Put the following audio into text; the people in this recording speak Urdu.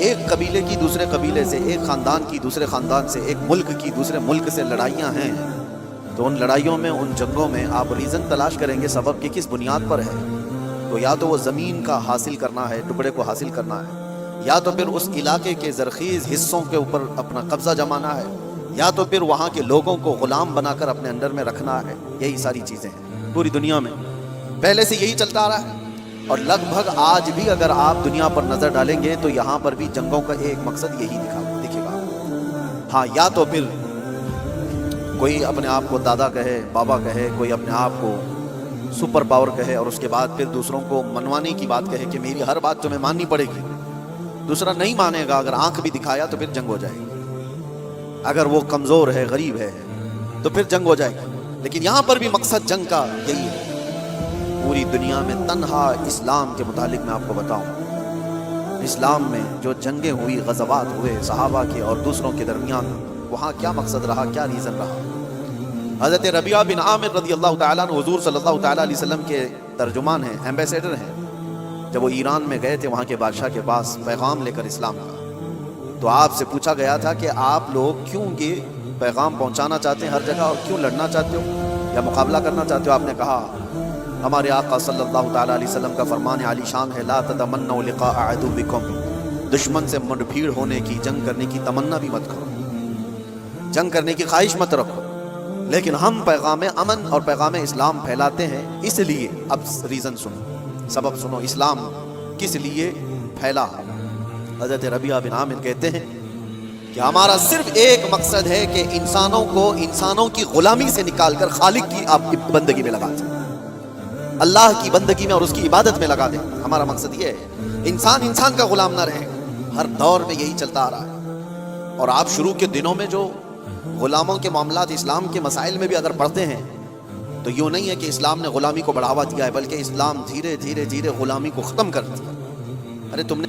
ایک قبیلے کی دوسرے قبیلے سے، ایک خاندان کی دوسرے خاندان سے، ایک ملک کی دوسرے ملک سے لڑائیاں ہیں، تو ان لڑائیوں میں، ان جنگوں میں آپ ریزن تلاش کریں گے سبب کی کس بنیاد پر ہے، تو یا تو وہ زمین کا حاصل کرنا ہے، ٹکڑے کو حاصل کرنا ہے، یا تو پھر اس علاقے کے زرخیز حصوں کے اوپر اپنا قبضہ جمانا ہے، یا تو پھر وہاں کے لوگوں کو غلام بنا کر اپنے اندر میں رکھنا ہے۔ یہی ساری چیزیں ہیں پوری دنیا میں، پہلے سے یہی چلتا آ رہا ہے، اور لگ بھگ آج بھی اگر آپ دنیا پر نظر ڈالیں گے تو یہاں پر بھی جنگوں کا ایک مقصد یہی دکھے گا۔ ہاں، یا تو پھر کوئی اپنے آپ کو دادا کہے، بابا کہے، کوئی اپنے آپ کو سپر پاور کہے، اور اس کے بعد پھر دوسروں کو منوانے کی بات کہے کہ میری ہر بات تمہیں ماننی پڑے گی، دوسرا نہیں مانے گا، اگر آنکھ بھی دکھایا تو پھر جنگ ہو جائے گی، اگر وہ کمزور ہے، غریب ہے تو پھر جنگ ہو جائے گی۔ لیکن یہاں پر بھی مقصد جنگ کا یہی ہے۔ پوری دنیا میں تنہا اسلام کے متعلق میں آپ کو بتاؤں، اسلام میں جو جنگیں ہوئی، غزوات ہوئے صحابہ کے اور دوسروں کے درمیان، وہاں کیا مقصد رہا، کیا ریزن رہا۔ حضرت ربیعہ بن عامر رضی اللہ تعالیٰ عنہ حضور صلی اللہ تعالیٰ علیہ وسلم کے ترجمان ہیں، ایمبیسیڈر ہیں۔ جب وہ ایران میں گئے تھے وہاں کے بادشاہ کے پاس پیغام لے کر اسلام کا، تو آپ سے پوچھا گیا تھا کہ آپ لوگ کیوں یہ پیغام پہنچانا چاہتے ہیں ہر جگہ، اور کیوں لڑنا چاہتے ہو یا مقابلہ کرنا چاہتے ہو؟ آپ نے کہا ہمارے آقا صلی اللہ تعالیٰ علیہ وسلم کا فرمان عالی شان ہے، لا تتمنوا لقاء عدوکم، دشمن سے منڈ پھیڑ ہونے کی، جنگ کرنے کی تمنا بھی مت کرو، جنگ کرنے کی خواہش مت رکھو، لیکن ہم پیغام امن اور پیغام اسلام پھیلاتے ہیں، اس لیے اب ریزن سنو، سبب سنو، اسلام کس لیے پھیلا۔ حضرت ربیعہ بن عامر کہتے ہیں کہ ہمارا صرف ایک مقصد ہے کہ انسانوں کو انسانوں کی غلامی سے نکال کر خالق کی آپ کی بندگی میں لگا دیں، اللہ کی بندگی میں اور اس کی عبادت میں لگا دیں۔ ہمارا مقصد یہ ہے انسان انسان کا غلام نہ رہے، ہر دور میں یہی چلتا آ رہا ہے۔ اور آپ شروع کے دنوں میں جو غلاموں کے معاملات اسلام کے مسائل میں بھی اگر پڑھتے ہیں تو یوں نہیں ہے کہ اسلام نے غلامی کو بڑھاوا دیا ہے، بلکہ اسلام دھیرے دھیرے دھیرے غلامی کو ختم کر دیا۔ ارے تم نے